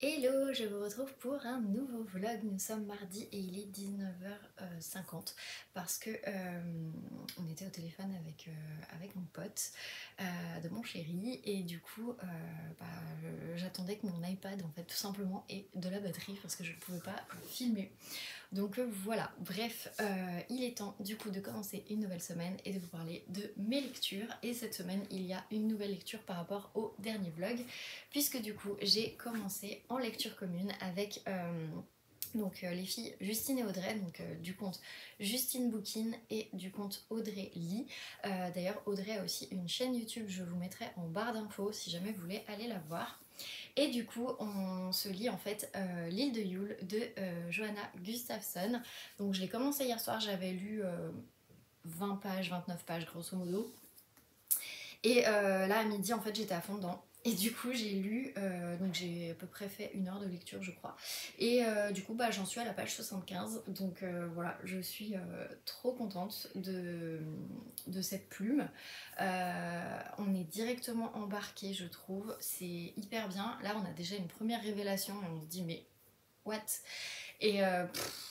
Hello, je vous retrouve pour un nouveau vlog. Nous sommes mardi et il est 19h50 parce que on était au téléphone avec mon pote de mon chéri et du coup j'attendais que mon iPad en fait tout simplement ait de la batterie parce que je ne pouvais pas filmer. Donc voilà, bref, il est temps du coup de commencer une nouvelle semaine et de vous parler de mes lectures. Et cette semaine, il y a une nouvelle lecture par rapport au dernier vlog, puisque du coup j'ai commencé en lecture commune avec les filles Justine et Audrey, du compte Justine Bookin et du compte Audrey Lee. D'ailleurs, Audrey a aussi une chaîne YouTube, je vous mettrai en barre d'infos si jamais vous voulez aller la voir. Et du coup, on se lit en fait L'île de Yule de Johanna Gustafsson. Donc je l'ai commencé hier soir, j'avais lu 20 pages, 29 pages grosso modo. Et là à midi en fait j'étais à fond dedans. Et du coup j'ai lu, donc j'ai à peu près fait 1 heure de lecture je crois. Et du coup j'en suis à la page 75. Donc voilà, je suis trop contente de cette plume. On est directement embarqué je trouve, c'est hyper bien. Là on a déjà une première révélation et on se dit mais what. Et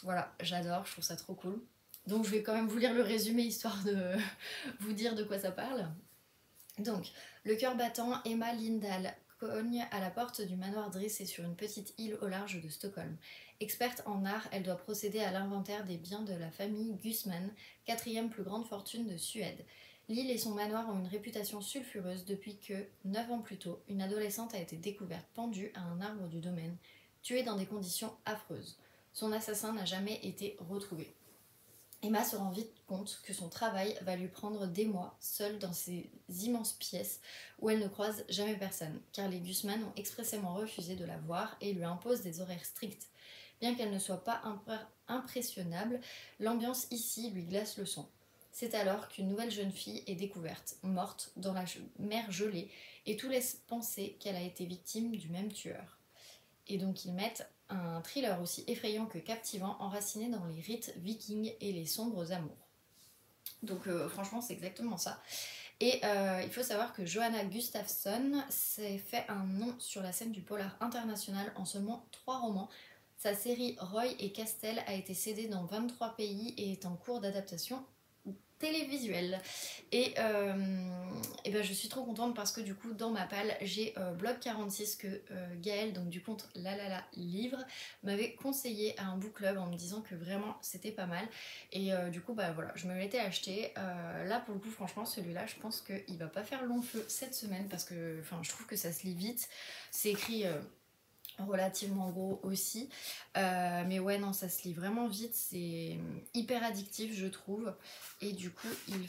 voilà, j'adore, je trouve ça trop cool. Donc je vais quand même vous lire le résumé histoire de vous dire de quoi ça parle. Donc, le cœur battant, Emma Lindahl cogne à la porte du manoir dressé sur une petite île au large de Stockholm. Experte en art, elle doit procéder à l'inventaire des biens de la famille Gusman, quatrième plus grande fortune de Suède. L'île et son manoir ont une réputation sulfureuse depuis que, 9 ans plus tôt, une adolescente a été découverte pendue à un arbre du domaine, tuée dans des conditions affreuses. Son assassin n'a jamais été retrouvé. Emma se rend vite compte que son travail va lui prendre des mois, seule dans ces immenses pièces où elle ne croise jamais personne, car les Gusman ont expressément refusé de la voir et lui imposent des horaires stricts. Bien qu'elle ne soit pas impressionnable, l'ambiance ici lui glace le sang. C'est alors qu'une nouvelle jeune fille est découverte, morte dans la mer gelée, et tout laisse penser qu'elle a été victime du même tueur. Et donc ils mettent un thriller aussi effrayant que captivant, enraciné dans les rites vikings et les sombres amours. Donc franchement c'est exactement ça. Et il faut savoir que Johanna Gustafsson s'est fait un nom sur la scène du polar international en seulement 3 romans. Sa série Roy et Castell a été cédée dans 23 pays et est en cours d'adaptation télévisuelle. Et je suis trop contente parce que du coup dans ma palle j'ai Blog 46 que Gaëlle, donc du compte La La La Livre, m'avait conseillé à un book club en me disant que vraiment c'était pas mal. Et du coup voilà, je me l'étais acheté. Là pour le coup franchement celui-là je pense qu'il va pas faire long feu cette semaine parce que je trouve que ça se lit vite. C'est écrit relativement gros aussi, mais ouais non ça se lit vraiment vite, c'est hyper addictif je trouve. Et du coup il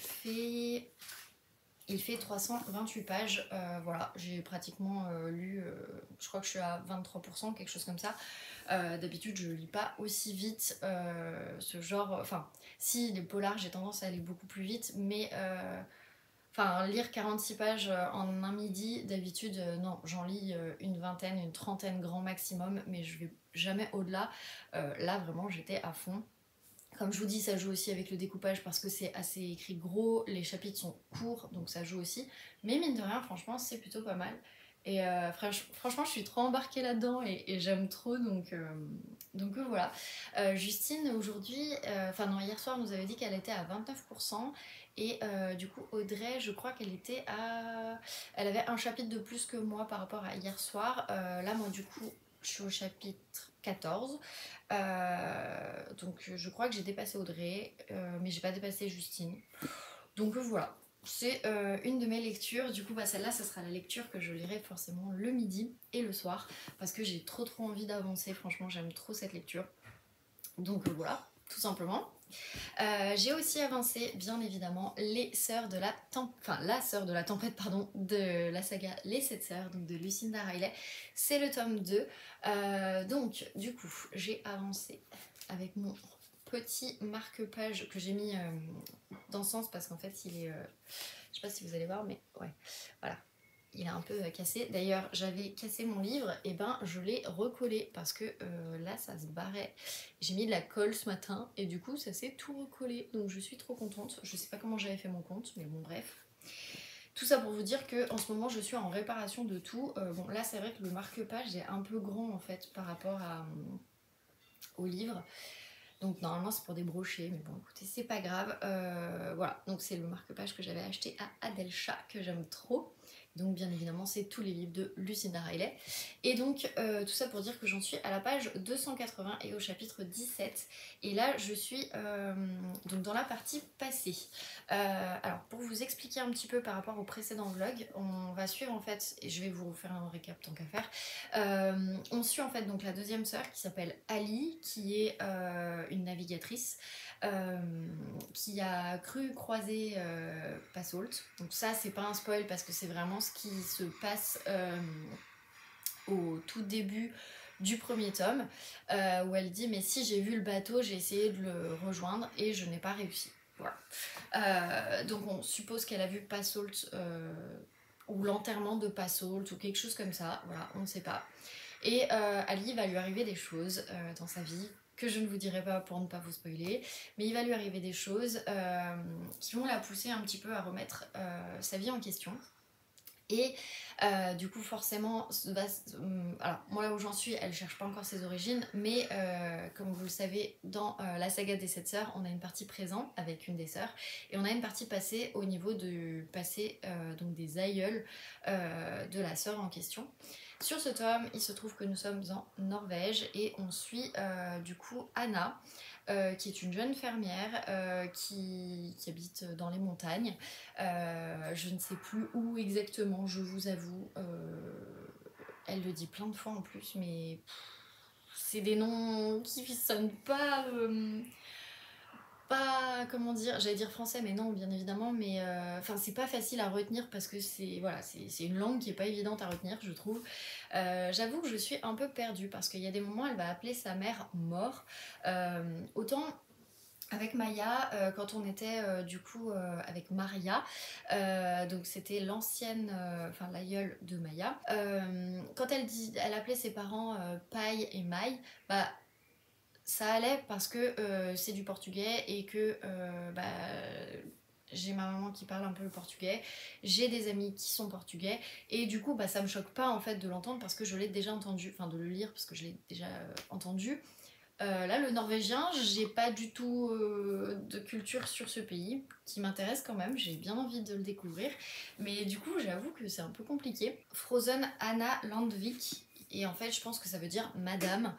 fait 328 pages. Voilà, j'ai pratiquement lu, je crois que je suis à 23%, quelque chose comme ça. D'habitude je lis pas aussi vite ce genre, si les polars j'ai tendance à aller beaucoup plus vite, mais lire 46 pages en un midi, d'habitude, non, j'en lis une vingtaine, une trentaine grand maximum, mais je vais jamais au-delà. Là, vraiment, j'étais à fond. Comme je vous dis, ça joue aussi avec le découpage parce que c'est assez écrit gros, les chapitres sont courts, donc ça joue aussi. Mais mine de rien, franchement, c'est plutôt pas mal. Et franchement, je suis trop embarquée là-dedans et j'aime trop, donc voilà. Justine, aujourd'hui, hier soir, nous avait dit qu'elle était à 29%. Et du coup, Audrey, je crois qu'elle était à... Elle avait un chapitre de plus que moi par rapport à hier soir. Là, moi, du coup, je suis au chapitre 14. Donc je crois que j'ai dépassé Audrey, mais j'ai pas dépassé Justine. Donc voilà, c'est une de mes lectures. Du coup celle-là ça sera la lecture que je lirai forcément le midi et le soir parce que j'ai trop envie d'avancer. Franchement j'aime trop cette lecture. Donc voilà, tout simplement. J'ai aussi avancé bien évidemment les sœurs de la la sœur de la tempête pardon, de la saga Les 7 sœurs, donc de Lucinda Riley. C'est le tome 2. Donc du coup j'ai avancé avec mon petit marque-page que j'ai mis dans ce sens parce qu'en fait il est je sais pas si vous allez voir mais ouais voilà, il est un peu cassé. D'ailleurs, j'avais cassé mon livre, et je l'ai recollé parce que là, ça se barrait. J'ai mis de la colle ce matin et du coup, ça s'est tout recollé. Donc, je suis trop contente. Je sais pas comment j'avais fait mon compte, mais bon, bref. Tout ça pour vous dire que en ce moment je suis en réparation de tout. Bon là c'est vrai que le marque-page est un peu grand en fait par rapport au livre. Donc normalement c'est pour des brochets, mais bon écoutez c'est pas grave. Voilà, donc c'est le marque-page que j'avais acheté à Adelcha, que j'aime trop. Donc bien évidemment c'est tous les livres de Lucinda Riley. Et donc tout ça pour dire que j'en suis à la page 280 et au chapitre 17. Et là je suis donc dans la partie passée. Alors pour vous expliquer un petit peu par rapport au précédent vlog, on va suivre en fait, et je vais vous refaire un récap tant qu'à faire. On suit en fait donc la deuxième sœur qui s'appelle Ali, qui est une navigatrice qui a cru croiser Passault. Donc ça c'est pas un spoil parce que c'est vraiment ce qui se passe au tout début du premier tome, où elle dit mais si j'ai vu le bateau, j'ai essayé de le rejoindre et je n'ai pas réussi. Voilà. Donc on suppose qu'elle a vu Passault ou l'enterrement de Passault ou quelque chose comme ça, voilà, on ne sait pas. Et Ali va lui arriver des choses dans sa vie que je ne vous dirai pas pour ne pas vous spoiler, mais il va lui arriver des choses qui vont la pousser un petit peu à remettre sa vie en question. Et du coup forcément, alors moi là où j'en suis, elle cherche pas encore ses origines, mais comme vous le savez, dans la saga des 7 sœurs, on a une partie présent avec une des sœurs, et on a une partie passée au niveau du passé donc des aïeuls de la sœur en question. Sur ce tome, il se trouve que nous sommes en Norvège et on suit du coup Anna, qui est une jeune fermière qui habite dans les montagnes. Je ne sais plus où exactement, je vous avoue. Elle le dit plein de fois en plus, mais c'est des noms qui sonnent pas comment dire, j'allais dire français mais non bien évidemment, mais enfin c'est pas facile à retenir parce que c'est voilà, c'est une langue qui est pas évidente à retenir je trouve. J'avoue que je suis un peu perdue parce qu'il y a des moments elle va appeler sa mère mort, autant avec Maya, quand on était du coup avec Maria, donc c'était l'ancienne, enfin l'aïeule de Maya, quand elle appelait ses parents Pai et Mai, bah ça allait parce que c'est du portugais et que bah, j'ai ma maman qui parle un peu le portugais, j'ai des amis qui sont portugais et du coup bah, ça me choque pas en fait de l'entendre parce que je l'ai déjà entendu, enfin de le lire parce que je l'ai déjà entendu. Là le norvégien, j'ai pas du tout de culture sur ce pays qui m'intéresse quand même, j'ai bien envie de le découvrir, mais du coup j'avoue que c'est un peu compliqué. Frozen Anna Landvik. Et en fait, je pense que ça veut dire madame,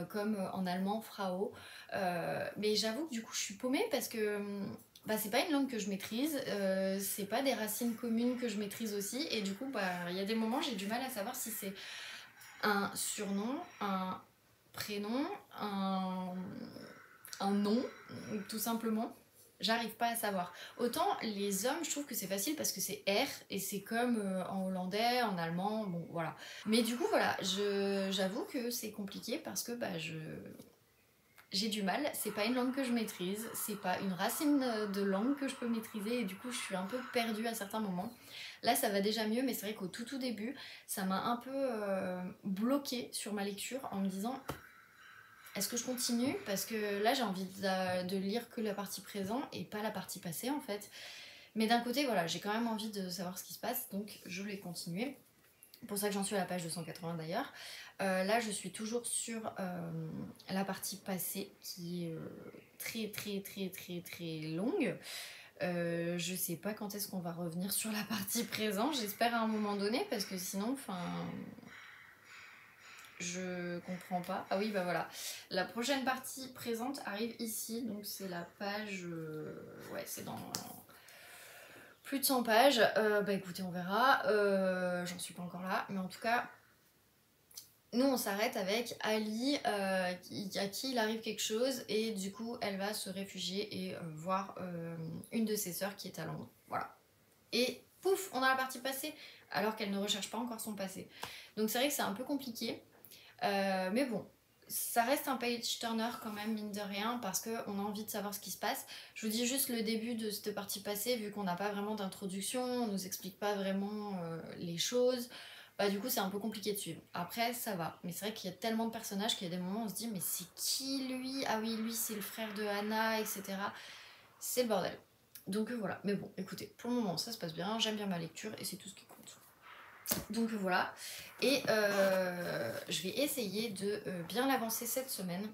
comme en allemand Frau. Mais j'avoue que du coup, je suis paumée parce que bah, c'est pas une langue que je maîtrise, c'est pas des racines communes que je maîtrise aussi. Et du coup, bah, il y a des moments, j'ai du mal à savoir si c'est un surnom, un prénom, un nom, tout simplement. J'arrive pas à savoir. Autant les hommes, je trouve que c'est facile parce que c'est R et c'est comme en hollandais, en allemand, bon voilà. Mais du coup voilà, j'avoue que c'est compliqué parce que bah j'ai du mal, c'est pas une langue que je maîtrise, c'est pas une racine de langue que je peux maîtriser et du coup je suis un peu perdue à certains moments. Là ça va déjà mieux mais c'est vrai qu'au tout début ça m'a un peu bloquée sur ma lecture en me disant est-ce que je continue? Parce que là j'ai envie de lire que la partie présent et pas la partie passée en fait. Mais d'un côté voilà, j'ai quand même envie de savoir ce qui se passe donc je vais continuer. C'est pour ça que j'en suis à la page 280 d'ailleurs. Là je suis toujours sur la partie passée qui est très longue. Je sais pas quand est-ce qu'on va revenir sur la partie présent, j'espère à un moment donné parce que sinon enfin je comprends pas. Ah oui bah voilà, la prochaine partie présente arrive ici donc c'est la page ouais c'est dans plus de 100 pages. Bah écoutez on verra, j'en suis pas encore là mais en tout cas nous on s'arrête avec Ali à qui il arrive quelque chose et du coup elle va se réfugier et voir une de ses sœurs qui est à Londres. Voilà. Et pouf, on a la partie passée alors qu'elle ne recherche pas encore son passé. Donc c'est vrai que c'est un peu compliqué. Mais bon, ça reste un page turner quand même mine de rien parce qu'on a envie de savoir ce qui se passe. Je vous dis juste le début de cette partie passée vu qu'on n'a pas vraiment d'introduction, on nous explique pas vraiment les choses. Bah du coup c'est un peu compliqué de suivre. Après ça va, mais c'est vrai qu'il y a tellement de personnages qu'il y a des moments où on se dit mais c'est qui lui? Ah oui lui c'est le frère de Anna, etc. C'est le bordel. Donc voilà, mais bon, écoutez, pour le moment ça se passe bien, j'aime bien ma lecture et c'est tout ce qui compte. Donc voilà, et je vais essayer de bien l'avancer cette semaine.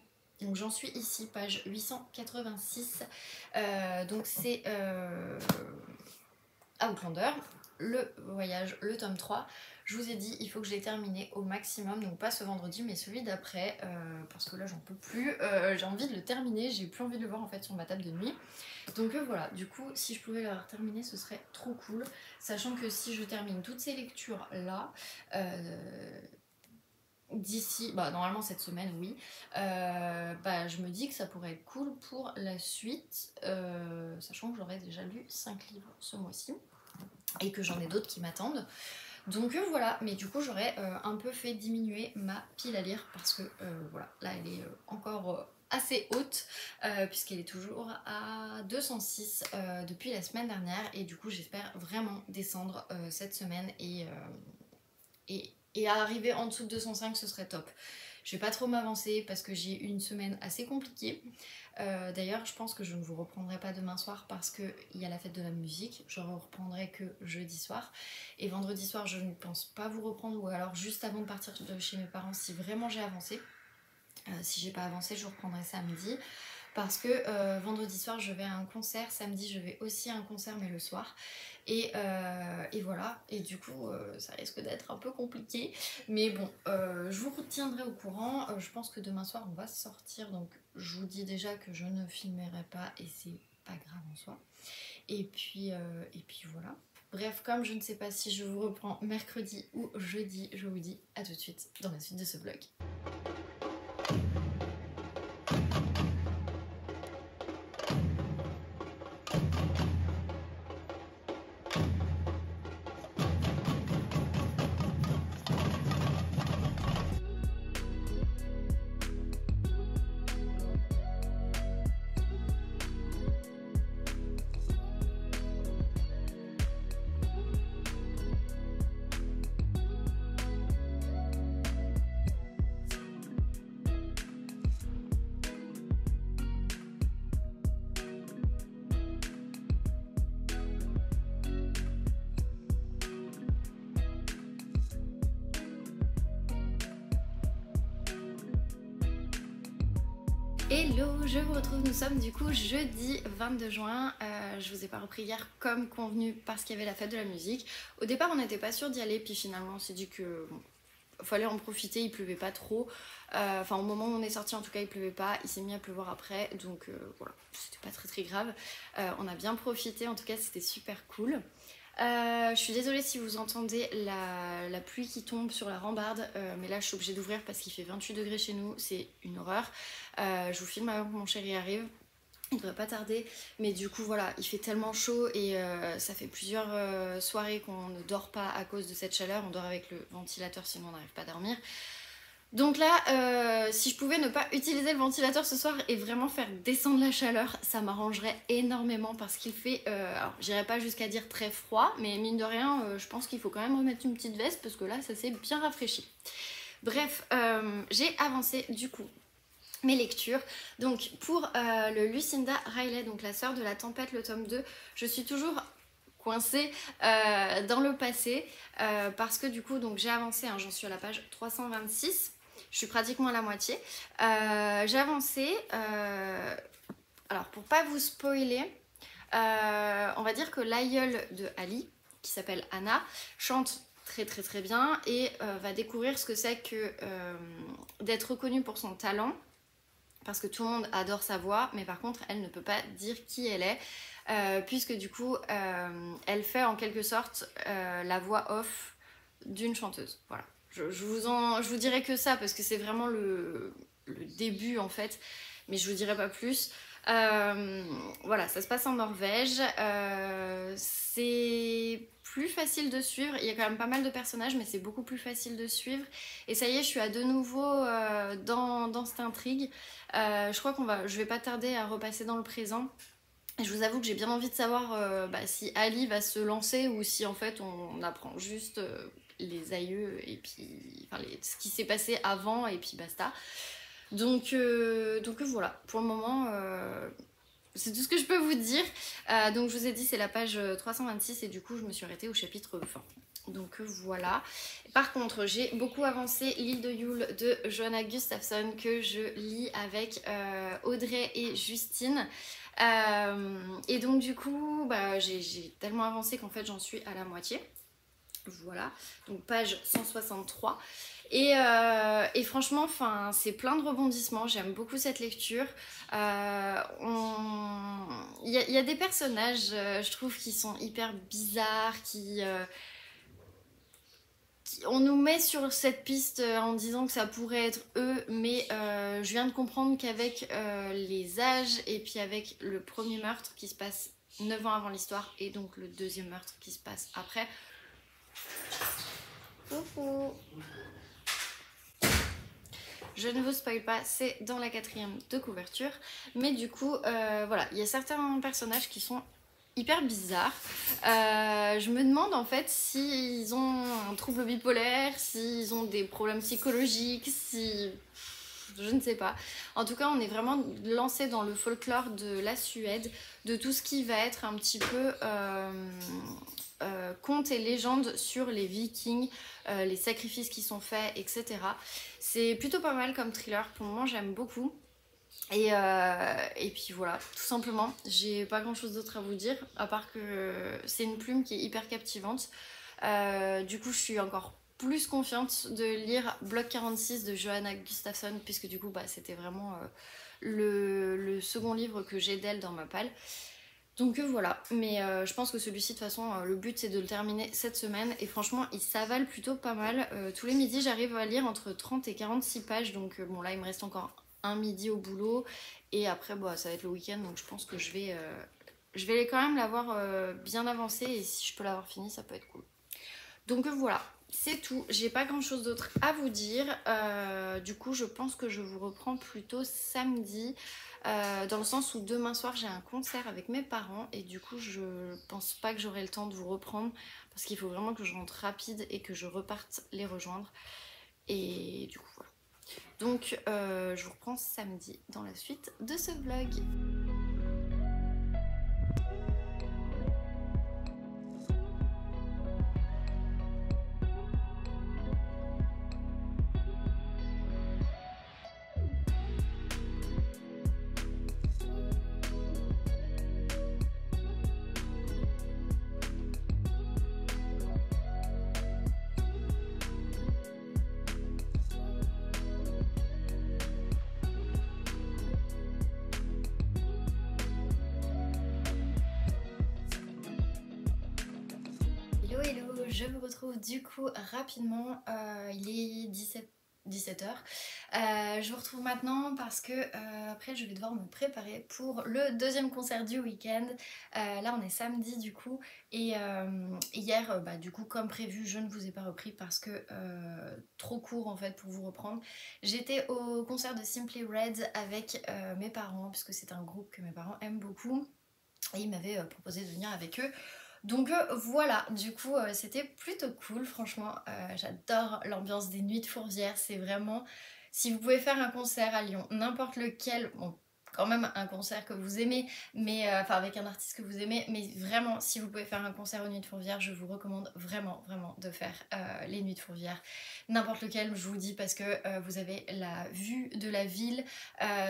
Donc j'en suis ici, page 886, donc c'est Outlander, le voyage, le tome 3. Je vous ai dit, il faut que je l'ai terminé au maximum, donc pas ce vendredi, mais celui d'après, parce que là j'en peux plus, j'ai envie de le terminer, j'ai plus envie de le voir en fait sur ma table de nuit. Donc voilà, du coup, si je pouvais l'avoir terminé, ce serait trop cool, sachant que si je termine toutes ces lectures là, d'ici, bah normalement cette semaine, oui, bah je me dis que ça pourrait être cool pour la suite, sachant que j'aurais déjà lu 5 livres ce mois-ci et que j'en ai d'autres qui m'attendent. Donc voilà, mais du coup j'aurais un peu fait diminuer ma pile à lire parce que voilà, là elle est encore assez haute puisqu'elle est toujours à 206 depuis la semaine dernière et du coup j'espère vraiment descendre cette semaine et arriver en dessous de 205 ce serait top. Je vais pas trop m'avancer parce que j'ai eu une semaine assez compliquée. D'ailleurs, je pense que je ne vous reprendrai pas demain soir parce qu'il y a la fête de la musique. Je ne reprendrai que jeudi soir. Et vendredi soir, je ne pense pas vous reprendre ou alors juste avant de partir de chez mes parents si vraiment j'ai avancé. Si j'ai pas avancé, je reprendrai samedi. Parce que vendredi soir, je vais à un concert. Samedi, je vais aussi à un concert, mais le soir. Et voilà, et du coup ça risque d'être un peu compliqué, mais bon, je vous retiendrai au courant. Je pense que demain soir on va sortir, donc je vous dis déjà que je ne filmerai pas et c'est pas grave en soi. Et puis voilà. Bref, comme je ne sais pas si je vous reprends mercredi ou jeudi, je vous dis à tout de suite dans la suite de ce vlog. Hello, je vous retrouve, nous sommes du coup jeudi 22 juin, je vous ai pas repris hier comme convenu parce qu'il y avait la fête de la musique. Au départ on n'était pas sûr d'y aller, puis finalement on s'est dit que bon, fallait en profiter, il pleuvait pas trop, enfin au moment où on est sorti en tout cas il pleuvait pas, il s'est mis à pleuvoir après, donc voilà, c'était pas très grave, on a bien profité, en tout cas c'était super cool. Je suis désolée si vous entendez la pluie qui tombe sur la rambarde, mais là je suis obligée d'ouvrir parce qu'il fait 28 degrés chez nous, c'est une horreur. Je vous filme avant que mon chéri arrive, il devrait pas tarder, mais du coup voilà, il fait tellement chaud et ça fait plusieurs soirées qu'on ne dort pas à cause de cette chaleur, on dort avec le ventilateur sinon on n'arrive pas à dormir. Donc là, si je pouvais ne pas utiliser le ventilateur ce soir et vraiment faire descendre la chaleur, ça m'arrangerait énormément parce qu'il fait, alors j'irai pas jusqu'à dire très froid, mais mine de rien, je pense qu'il faut quand même remettre une petite veste parce que là, ça s'est bien rafraîchi. Bref, j'ai avancé du coup mes lectures. Donc pour le Lucinda Riley, donc la sœur de la tempête, le tome 2, je suis toujours coincée dans le passé parce que du coup donc j'ai avancé, hein, j'en suis à la page 326. Je suis pratiquement à la moitié. J'ai avancé. Alors, pour pas vous spoiler, on va dire que l'aïeule de Ali, qui s'appelle Anna, chante très bien et va découvrir ce que c'est que d'être reconnue pour son talent. Parce que tout le monde adore sa voix, mais par contre, elle ne peut pas dire qui elle est, puisque du coup, elle fait en quelque sorte la voix off d'une chanteuse. Voilà. Je vous dirai que ça parce que c'est vraiment le début en fait, mais je vous dirai pas plus. Voilà, ça se passe en Norvège. C'est plus facile de suivre. Il y a quand même pas mal de personnages, mais c'est beaucoup plus facile de suivre. Et ça y est, je suis à de nouveau dans cette intrigue. Je crois je vais pas tarder à repasser dans le présent. Et je vous avoue que j'ai bien envie de savoir si Ali va se lancer ou si en fait on apprend juste les aïeux et puis enfin, ce qui s'est passé avant et puis basta. Donc voilà, pour le moment c'est tout ce que je peux vous dire. Donc je vous ai dit c'est la page 326 et du coup je me suis arrêtée au chapitre 20. Donc voilà. Par contre j'ai beaucoup avancé L'île de Yule de Johanna Gustafsson que je lis avec Audrey et Justine. Et donc du coup bah, j'ai tellement avancé qu'en fait j'en suis à la moitié. Voilà, donc page 163. Et franchement, c'est plein de rebondissements. J'aime beaucoup cette lecture. Il y a des personnages, je trouve, qui sont hyper bizarres, on nous met sur cette piste en disant que ça pourrait être eux, mais je viens de comprendre qu'avec les âges et puis avec le premier meurtre qui se passe 9 ans avant l'histoire et donc le deuxième meurtre qui se passe après. Coucou. Je ne vous spoil pas, c'est dans la 4e de couverture. Mais du coup, voilà, il y a certains personnages qui sont hyper bizarres. Je me demande en fait s'ils ont un trouble bipolaire, s'ils ont des problèmes psychologiques, si... Je ne sais pas. En tout cas, on est vraiment lancé dans le folklore de la Suède, de tout ce qui va être un petit peu contes et légendes sur les Vikings, les sacrifices qui sont faits, etc. C'est plutôt pas mal comme thriller. Pour le moment, j'aime beaucoup. Et puis voilà, tout simplement, j'ai pas grand chose d'autre à vous dire, à part que c'est une plume qui est hyper captivante. Du coup, je suis encore plus confiante de lire Bloc 46 de Johanna Gustafsson, puisque du coup, bah, c'était vraiment le second livre que j'ai d'elle dans ma palle. Donc voilà, mais je pense que celui-ci, de toute façon, le but c'est de le terminer cette semaine, et franchement, il s'avale plutôt pas mal. Tous les midis, j'arrive à lire entre 30 et 46 pages, donc bon, là, il me reste encore un midi au boulot, et après, bah, ça va être le week-end, donc je pense que je vais quand même l'avoir bien avancé, et si je peux l'avoir fini, ça peut être cool. Donc voilà, c'est tout, j'ai pas grand chose d'autre à vous dire. Du coup, je pense que je vous reprends plutôt samedi. Dans le sens où demain soir j'ai un concert avec mes parents et du coup je pense pas que j'aurai le temps de vous reprendre parce qu'il faut vraiment que je rentre rapide et que je reparte les rejoindre, et du coup voilà. Donc je vous reprends samedi dans la suite de ce vlog. Hello, je vous retrouve du coup rapidement, il est 17h. Je vous retrouve maintenant parce que après je vais devoir me préparer pour le deuxième concert du week-end. Là on est samedi du coup, et hier bah, du coup comme prévu je ne vous ai pas repris parce que trop court en fait pour vous reprendre. J'étais au concert de Simply Red avec mes parents puisque c'est un groupe que mes parents aiment beaucoup et ils m'avaient proposé de venir avec eux. Donc voilà, du coup c'était plutôt cool, franchement j'adore l'ambiance des Nuits de Fourvière, c'est vraiment, si vous pouvez faire un concert à Lyon, n'importe lequel, bon quand même un concert que vous aimez, mais enfin avec un artiste que vous aimez, mais vraiment si vous pouvez faire un concert aux Nuits de Fourvière, je vous recommande vraiment de faire les Nuits de Fourvière, n'importe lequel je vous dis, parce que vous avez la vue de la ville,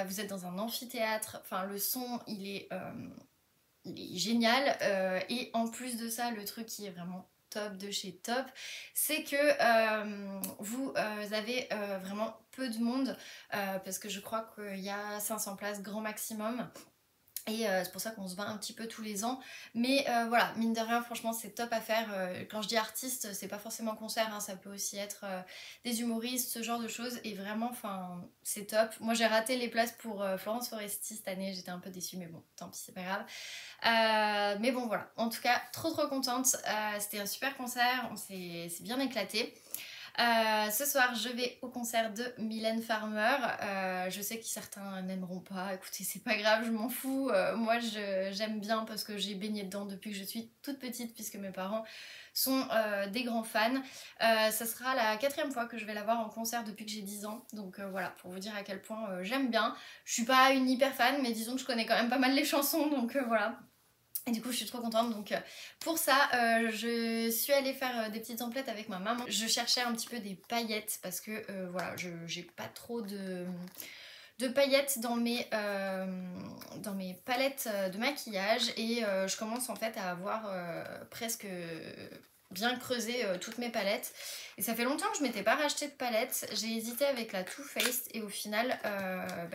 vous êtes dans un amphithéâtre, enfin le son il est génial, et en plus de ça le truc qui est vraiment top de chez top, c'est que vous avez vraiment peu de monde, parce que je crois qu'il y a 500 places grand maximum. Et c'est pour ça qu'on se bat un petit peu tous les ans. Mais voilà, mine de rien, franchement, c'est top à faire. Quand je dis artiste, c'est pas forcément concert, hein, ça peut aussi être des humoristes, ce genre de choses. Et vraiment, c'est top. Moi, j'ai raté les places pour Florence Foresti cette année. J'étais un peu déçue, mais bon, tant pis, c'est pas grave. Mais bon, voilà. En tout cas, trop contente. C'était un super concert. On s'est bien éclaté. Ce soir, je vais au concert de Mylène Farmer. Je sais que certains n'aimeront pas. Écoutez, c'est pas grave, je m'en fous. Moi, j'aime bien parce que j'ai baigné dedans depuis que je suis toute petite, puisque mes parents sont des grands fans. Ça sera la 4e fois que je vais la voir en concert depuis que j'ai 10 ans. Donc voilà, pour vous dire à quel point j'aime bien. Je suis pas une hyper fan, mais disons que je connais quand même pas mal les chansons, donc voilà. Et du coup je suis trop contente, donc pour ça je suis allée faire des petites emplettes avec ma maman. Je cherchais un petit peu des paillettes parce que voilà, j'ai pas trop de paillettes dans mes palettes de maquillage et je commence en fait à avoir presque bien creusé toutes mes palettes. Et ça fait longtemps que je m'étais pas racheté de palette. J'ai hésité avec la Too Faced et au final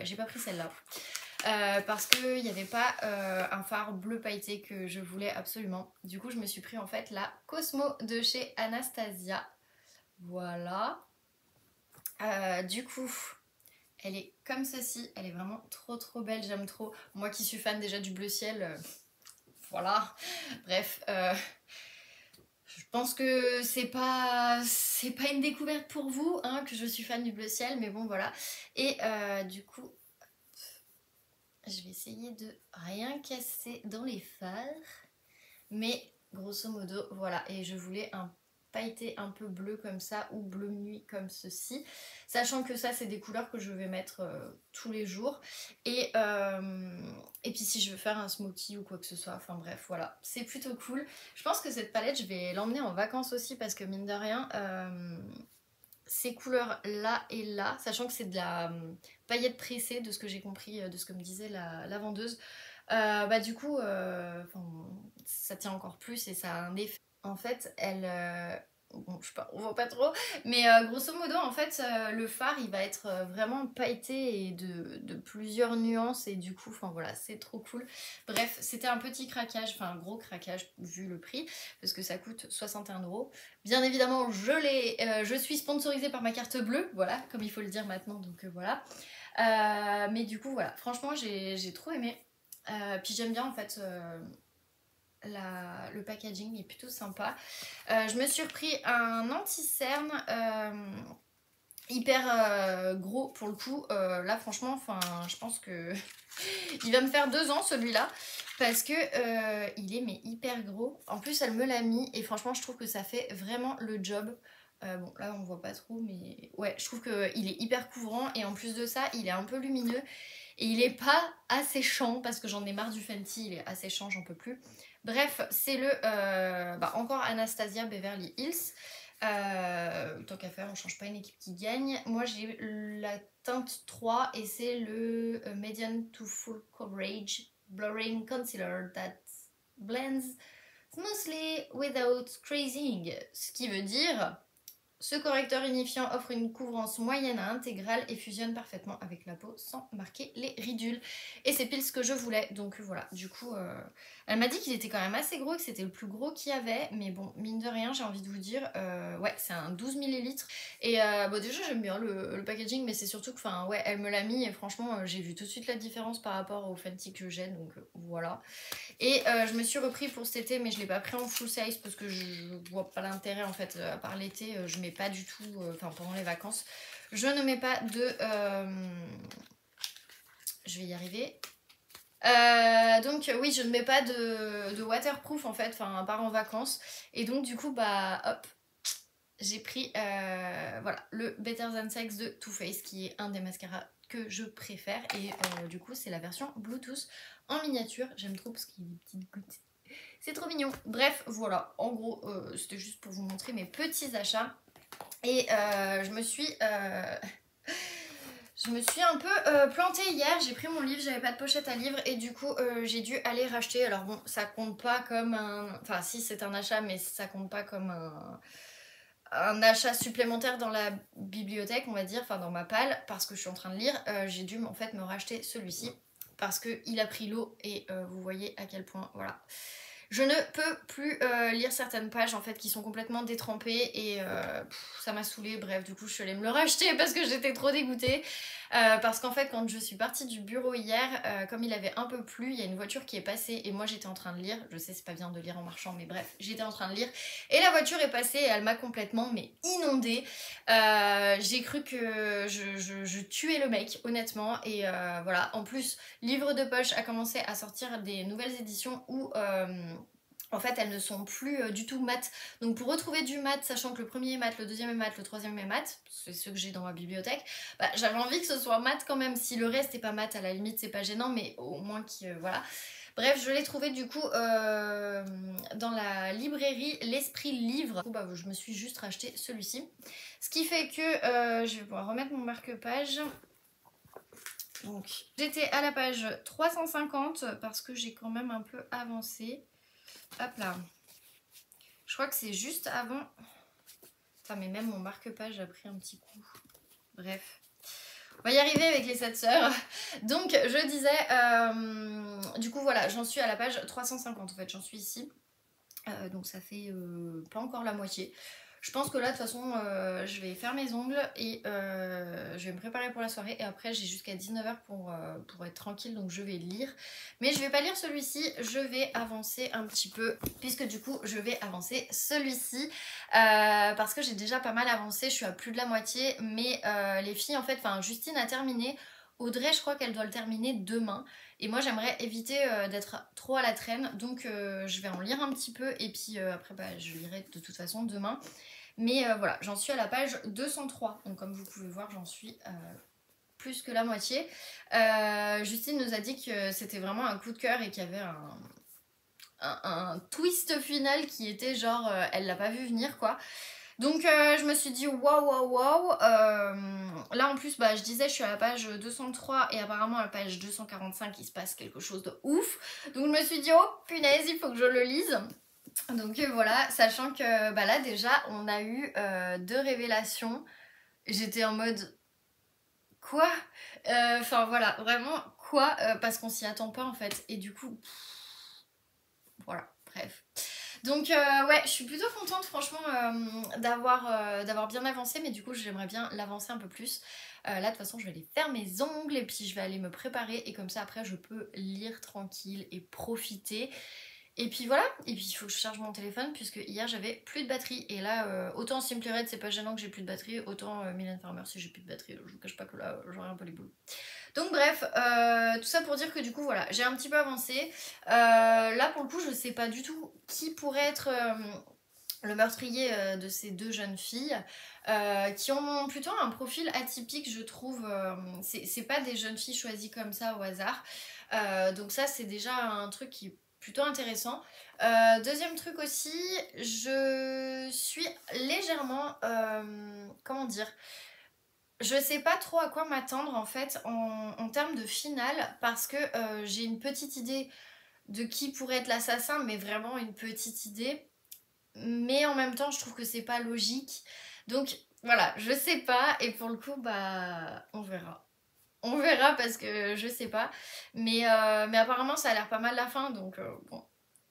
j'ai pas pris celle-là. Parce qu'il n'y avait pas un fard bleu pailleté que je voulais absolument. Du coup je me suis pris en fait la Cosmo de chez Anastasia. Voilà. Du coup elle est comme ceci, elle est vraiment trop belle, j'aime trop. Moi qui suis fan déjà du bleu ciel, voilà. Bref, je pense que c'est pas une découverte pour vous hein, que je suis fan du bleu ciel, mais bon voilà. Et du coup je vais essayer de rien casser dans les fards. Mais grosso modo, voilà. Et je voulais un pailleté un peu bleu comme ça ou bleu nuit comme ceci. Sachant que ça, c'est des couleurs que je vais mettre tous les jours. Et puis si je veux faire un smoothie ou quoi que ce soit, enfin bref, voilà. C'est plutôt cool. Je pense que cette palette, je vais l'emmener en vacances aussi parce que mine de rien... ces couleurs là et là, sachant que c'est de la paillette pressée de ce que j'ai compris, de ce que me disait la vendeuse, du coup ça tient encore plus et ça a un effet. En fait elle, bon je sais pas, on voit pas trop, mais grosso modo en fait le fard il va être vraiment pailleté et de plusieurs nuances et du coup enfin voilà c'est trop cool. Bref c'était un petit craquage, enfin un gros craquage vu le prix parce que ça coûte 61 €. Bien évidemment je suis sponsorisée par ma carte bleue, voilà comme il faut le dire maintenant donc voilà. Mais du coup voilà franchement j'ai trop aimé. Puis j'aime bien en fait le packaging est plutôt sympa. Je me suis repris un anti-cerne hyper gros pour le coup. Là franchement je pense que il va me faire 2 ans celui-là parce que il est mais hyper gros. En plus elle me l'a mis et franchement je trouve que ça fait vraiment le job. Bon là on voit pas trop mais ouais je trouve qu'il est hyper couvrant et en plus de ça il est un peu lumineux et il est pas asséchant parce que j'en ai marre du Fenty, il est asséchant, j'en peux plus. Bref, c'est le encore Anastasia Beverly Hills. Tant qu'à faire, on change pas une équipe qui gagne. Moi j'ai la teinte 3 et c'est le Medium to Full Coverage Blurring Concealer that blends smoothly without crazing. Ce qui veut dire... Ce correcteur unifiant offre une couvrance moyenne à intégrale et fusionne parfaitement avec la peau sans marquer les ridules. Et c'est pile ce que je voulais, donc voilà. Du coup, elle m'a dit qu'il était quand même assez gros, que c'était le plus gros qu'il y avait. Mais bon, mine de rien, j'ai envie de vous dire, ouais, c'est un 12 ml. Et déjà, j'aime bien le packaging, mais c'est surtout que, enfin, ouais, elle me l'a mis et franchement, j'ai vu tout de suite la différence par rapport au Fenty que j'ai, donc voilà. Et je me suis repris pour cet été mais je l'ai pas pris en full size parce que je vois pas l'intérêt en fait. À part l'été je mets pas du tout, enfin pendant les vacances je ne mets pas de je vais y arriver. Donc oui je ne mets pas de waterproof en fait, enfin à part en vacances. Et donc du coup hop j'ai pris voilà, le Better Than Sex de Too Faced qui est un des mascaras que je préfère et du coup c'est la version Bluetooth en miniature. J'aime trop parce qu'il y a des petites gouttes. C'est trop mignon. Bref, voilà. En gros, c'était juste pour vous montrer mes petits achats. Et je me suis un peu plantée hier. J'ai pris mon livre, j'avais pas de pochette à livre et du coup j'ai dû aller racheter. Alors bon, ça compte pas comme un... Enfin si, c'est un achat mais ça compte pas comme un achat supplémentaire dans la bibliothèque, on va dire, enfin dans ma palle, parce que je suis en train de lire. J'ai dû en fait me racheter celui-ci parce qu'il a pris l'eau et vous voyez à quel point, voilà. Je ne peux plus lire certaines pages en fait qui sont complètement détrempées et ça m'a saoulée. Bref, du coup je suis allée me le racheter parce que j'étais trop dégoûtée. Parce qu'en fait quand je suis partie du bureau hier, comme il avait un peu plu, il y a une voiture qui est passée et moi j'étais en train de lire. Je sais c'est pas bien de lire en marchant mais bref, j'étais en train de lire et la voiture est passée et elle m'a complètement mais inondée. J'ai cru que je tuais le mec honnêtement et voilà. En plus, Livre de poche a commencé à sortir des nouvelles éditions où en fait elles ne sont plus du tout mat. Donc pour retrouver du mat, sachant que le premier est mat, le deuxième est mat, le troisième est mat, c'est ceux que j'ai dans ma bibliothèque, bah, j'avais envie que ce soit mat quand même. Si le reste est pas mat, à la limite c'est pas gênant, mais au moins voilà. Bref, je l'ai trouvé du coup dans la librairie L'Esprit Livre. Du coup, bah, je me suis juste racheté celui-ci. Ce qui fait que je vais pouvoir remettre mon marque-page. Donc, j'étais à la page 350 parce que j'ai quand même un peu avancé. Hop là. Je crois que c'est juste avant. Enfin, mais même mon marque-page a pris un petit coup. Bref. On va y arriver avec les 7 sœurs. Donc, je disais, du coup, voilà, j'en suis à la page 350 en fait, j'en suis ici. Donc, ça fait pas encore la moitié. Je pense que là, de toute façon, je vais faire mes ongles et je vais me préparer pour la soirée. Et après, j'ai jusqu'à 19h pour être tranquille, donc je vais lire. Mais je vais pas lire celui-ci, je vais avancer un petit peu, puisque du coup, je vais avancer celui-ci. Parce que j'ai déjà pas mal avancé, je suis à plus de la moitié. Mais les filles, en fait, enfin, Justine a terminé. Audrey, je crois qu'elle doit le terminer demain. Et moi, j'aimerais éviter d'être trop à la traîne. Donc, je vais en lire un petit peu. Et puis après, bah, je lirai de toute façon demain. Mais voilà, j'en suis à la page 203. Donc, comme vous pouvez voir, j'en suis plus que la moitié. Justine nous a dit que c'était vraiment un coup de cœur et qu'il y avait un twist final qui était genre, elle l'a pas vu venir quoi. Donc je me suis dit waouh waouh waouh. Là en plus bah, je disais je suis à la page 203 et apparemment à la page 245 il se passe quelque chose de ouf. Donc je me suis dit oh punaise il faut que je le lise. Donc voilà, sachant que bah, là déjà on a eu 2 révélations. J'étais en mode quoi. Enfin voilà, vraiment quoi, parce qu'on s'y attend pas en fait. Et du coup voilà, bref. Donc ouais, je suis plutôt contente franchement d'avoir bien avancé, mais du coup j'aimerais bien l'avancer un peu plus. Là de toute façon je vais aller faire mes ongles et puis je vais aller me préparer et comme ça après je peux lire tranquille et profiter. Et puis voilà, et puis il faut que je charge mon téléphone puisque hier j'avais plus de batterie et là autant Simply Red c'est pas gênant que j'ai plus de batterie, autant Mylène Farmer si j'ai plus de batterie, je vous cache pas que là j'aurai un peu les boules. Donc bref, tout ça pour dire que du coup voilà, j'ai un petit peu avancé. Là pour le coup je sais pas du tout qui pourrait être le meurtrier de ces 2 jeunes filles qui ont plutôt un profil atypique je trouve. C'est pas des jeunes filles choisies comme ça au hasard. Donc ça c'est déjà un truc qui est plutôt intéressant. Deuxième truc aussi, je suis légèrement, comment dire, je sais pas trop à quoi m'attendre en fait en termes de finale parce que j'ai une petite idée de qui pourrait être l'assassin, mais vraiment une petite idée. Mais en même temps, je trouve que c'est pas logique. Donc voilà, je sais pas et pour le coup, bah on verra. On verra parce que je sais pas. Mais apparemment, ça a l'air pas mal la fin, donc bon,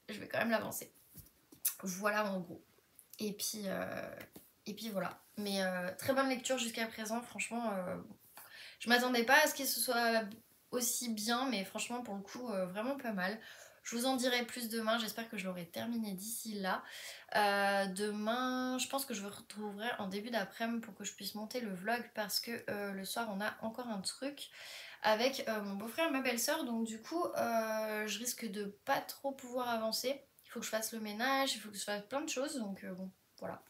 je vais quand même l'avancer. Voilà en gros. Et puis voilà. Mais très bonne lecture jusqu'à présent, franchement. Je m'attendais pas à ce qu'il se soit aussi bien, mais franchement, pour le coup, vraiment pas mal. Je vous en dirai plus demain, j'espère que je l'aurai terminé d'ici là. Demain, je pense que je vous retrouverai en début d'après-midi pour que je puisse monter le vlog parce que le soir, on a encore un truc avec mon beau-frère et ma belle-sœur. Donc du coup, je risque de pas trop pouvoir avancer. Il faut que je fasse le ménage, il faut que je fasse plein de choses, donc bon, voilà.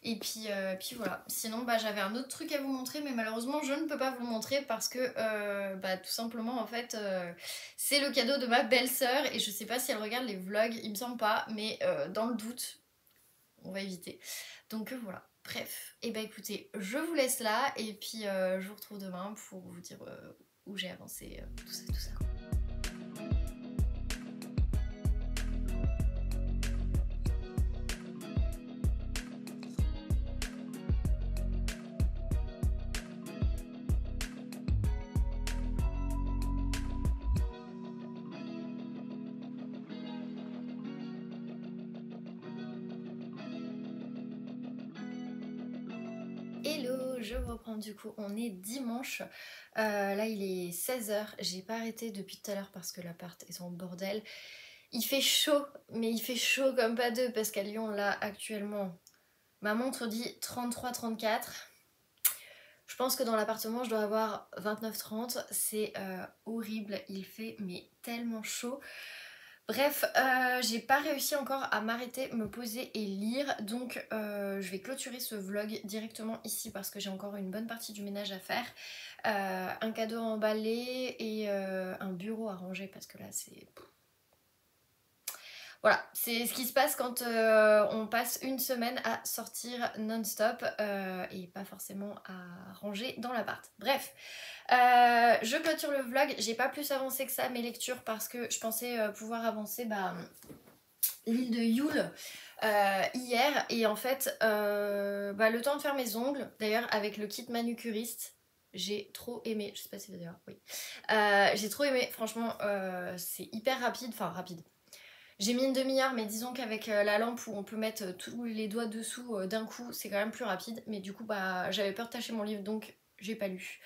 Et puis voilà. Sinon, bah, j'avais un autre truc à vous montrer, mais malheureusement, je ne peux pas vous le montrer parce que bah, tout simplement, en fait, c'est le cadeau de ma belle-sœur et je sais pas si elle regarde les vlogs, il me semble pas, mais dans le doute, on va éviter. Donc voilà. Bref, et bah écoutez, je vous laisse là et puis je vous retrouve demain pour vous dire où j'ai avancé, tout ça, tout ça. Hello, je vous reprends du coup, on est dimanche, là il est 16h, j'ai pas arrêté depuis tout à l'heure parce que l'appart est en bordel. Il fait chaud, mais il fait chaud comme pas deux parce qu'à Lyon là actuellement, ma montre dit 33-34. Je pense que dans l'appartement je dois avoir 29-30, c'est horrible, il fait mais tellement chaud. Bref, j'ai pas réussi encore à m'arrêter, me poser et lire, donc je vais clôturer ce vlog directement ici parce que j'ai encore une bonne partie du ménage à faire. Un cadeau à emballer et un bureau à ranger parce que là c'est... Voilà, c'est ce qui se passe quand on passe une semaine à sortir non-stop et pas forcément à ranger dans l'appart. Bref, je clôture le vlog, j'ai pas plus avancé que ça mes lectures parce que je pensais pouvoir avancer l'île de Yule hier et en fait le temps de faire mes ongles, d'ailleurs avec le kit manucuriste, j'ai trop aimé, je sais pas si d'ailleurs, oui, j'ai trop aimé, franchement c'est hyper rapide, enfin rapide. J'ai mis une demi-heure, mais disons qu'avec la lampe où on peut mettre tous les doigts dessous d'un coup, c'est quand même plus rapide. Mais du coup, j'avais peur de tâcher mon livre, donc j'ai pas lu.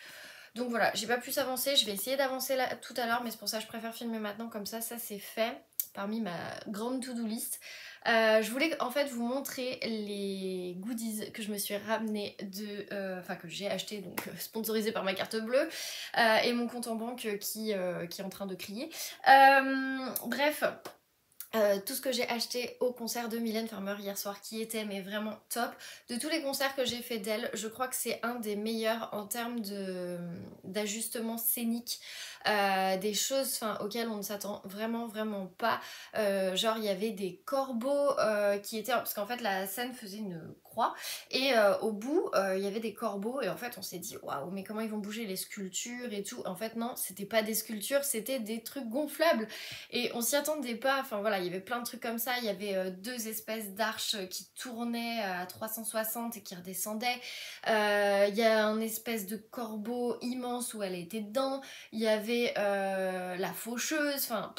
Donc voilà, j'ai pas plus avancé. Je vais essayer d'avancer là tout à l'heure, mais c'est pour ça que je préfère filmer maintenant, comme ça c'est fait parmi ma grande to-do list. Je voulais en fait vous montrer les goodies que je me suis ramené enfin que j'ai acheté, donc sponsorisé par ma carte bleue et mon compte en banque qui est en train de crier. Bref. Tout ce que j'ai acheté au concert de Mylène Farmer hier soir qui était mais vraiment top. De tous les concerts que j'ai fait d'elle, je crois que c'est un des meilleurs en termes d'ajustement scénique, des choses auxquelles on ne s'attend vraiment pas. Genre il y avait des corbeaux qui étaient... Parce qu'en fait la scène faisait une croix et au bout il y avait des corbeaux et en fait on s'est dit waouh mais comment ils vont bouger les sculptures et tout. En fait non, c'était pas des sculptures, c'était des trucs gonflables et on s'y attendait pas. Enfin voilà, il y avait plein de trucs comme ça. Il y avait deux espèces d'arches qui tournaient à 360 et qui redescendaient. Il y a un espèce de corbeau immense où elle était dedans. Il y avait la faucheuse, enfin...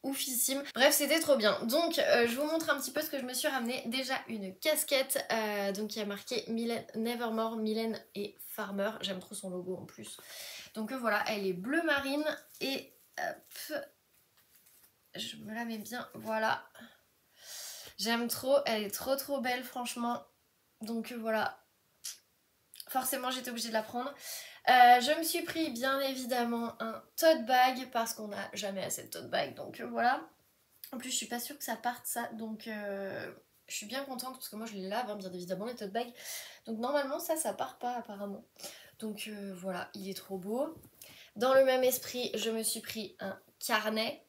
Oufissime. Bref, c'était trop bien. Donc, je vous montre un petit peu ce que je me suis ramené. Déjà, une casquette, donc il y a marqué Mylène, Nevermore, Mylène et Farmer. J'aime trop son logo en plus. Donc voilà, elle est bleu marine et... hop, je me la mets bien, voilà. J'aime trop, elle est trop belle franchement. Donc voilà, forcément j'étais obligée de la prendre. Je me suis pris bien évidemment un tote bag parce qu'on n'a jamais assez de tote bag, donc voilà. En plus je suis pas sûre que ça parte ça, donc je suis bien contente parce que moi je les lave bien évidemment les tote bags. Donc normalement ça part pas apparemment. Donc voilà, il est trop beau. Dans le même esprit, je me suis pris un carnet.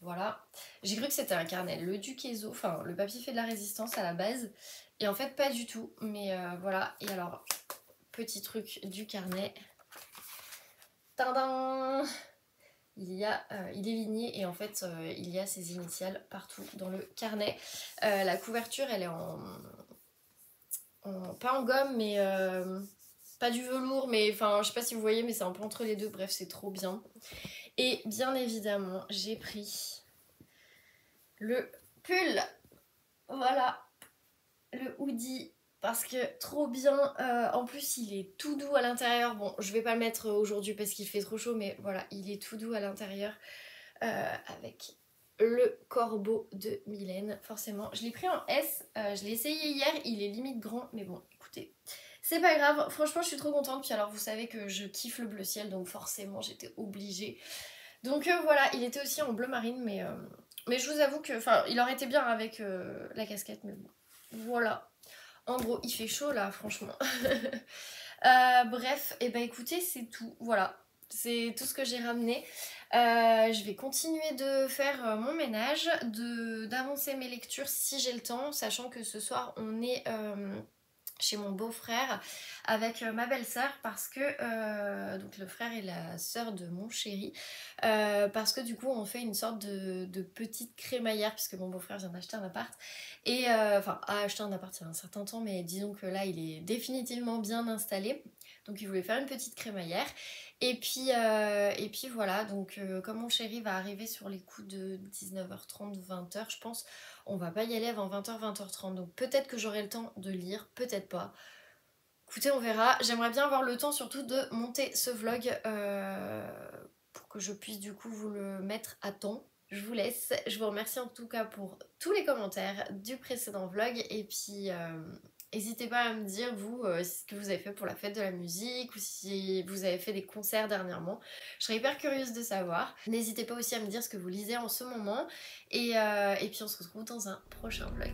Voilà, j'ai cru que c'était un carnet, le Duquesneau, enfin le papier fait de la résistance à la base, et en fait pas du tout, mais voilà. Et alors, petit truc du carnet, tadam, il est ligné et en fait il y a ses initiales partout dans le carnet. La couverture elle est pas en gomme mais pas du velours, mais enfin je sais pas si vous voyez mais c'est un peu entre les deux, bref c'est trop bien. Et bien évidemment j'ai pris le pull, voilà, le hoodie, parce que trop bien. En plus il est tout doux à l'intérieur. Bon, je vais pas le mettre aujourd'hui parce qu'il fait trop chaud, mais voilà, il est tout doux à l'intérieur avec le corbeau de Mylène, forcément. Je l'ai pris en S, je l'ai essayé hier, il est limite grand, mais bon, écoutez, c'est pas grave. Franchement, je suis trop contente. Puis alors, vous savez que je kiffe le bleu ciel, donc forcément, j'étais obligée. Donc voilà, il était aussi en bleu marine, mais je vous avoue que, enfin, il aurait été bien avec la casquette, mais bon, voilà. En gros, il fait chaud là, franchement. Bref, et bah écoutez, c'est tout. Voilà, c'est tout ce que j'ai ramené. Je vais continuer de faire mon ménage, d'avancer mes lectures si j'ai le temps, sachant que ce soir on est chez mon beau-frère avec ma belle-sœur parce que donc le frère et la sœur de mon chéri, parce que du coup on fait une sorte de petite crémaillère puisque mon beau-frère vient d'acheter un appart et enfin a acheté un appart il y a un certain temps, mais disons que là il est définitivement bien installé, donc il voulait faire une petite crémaillère et puis voilà. Donc comme mon chéri va arriver sur les coups de 19h30 20h je pense, on va pas y aller avant 20h 20h30, donc peut-être que j'aurai le temps de lire, peut-être pas. Écoutez, on verra. J'aimerais bien avoir le temps surtout de monter ce vlog pour que je puisse du coup vous le mettre à temps. Je vous laisse. Je vous remercie en tout cas pour tous les commentaires du précédent vlog. Et puis, n'hésitez pas à me dire, vous, ce que vous avez fait pour la fête de la musique ou si vous avez fait des concerts dernièrement. Je serais hyper curieuse de savoir. N'hésitez pas aussi à me dire ce que vous lisez en ce moment. Et puis, on se retrouve dans un prochain vlog.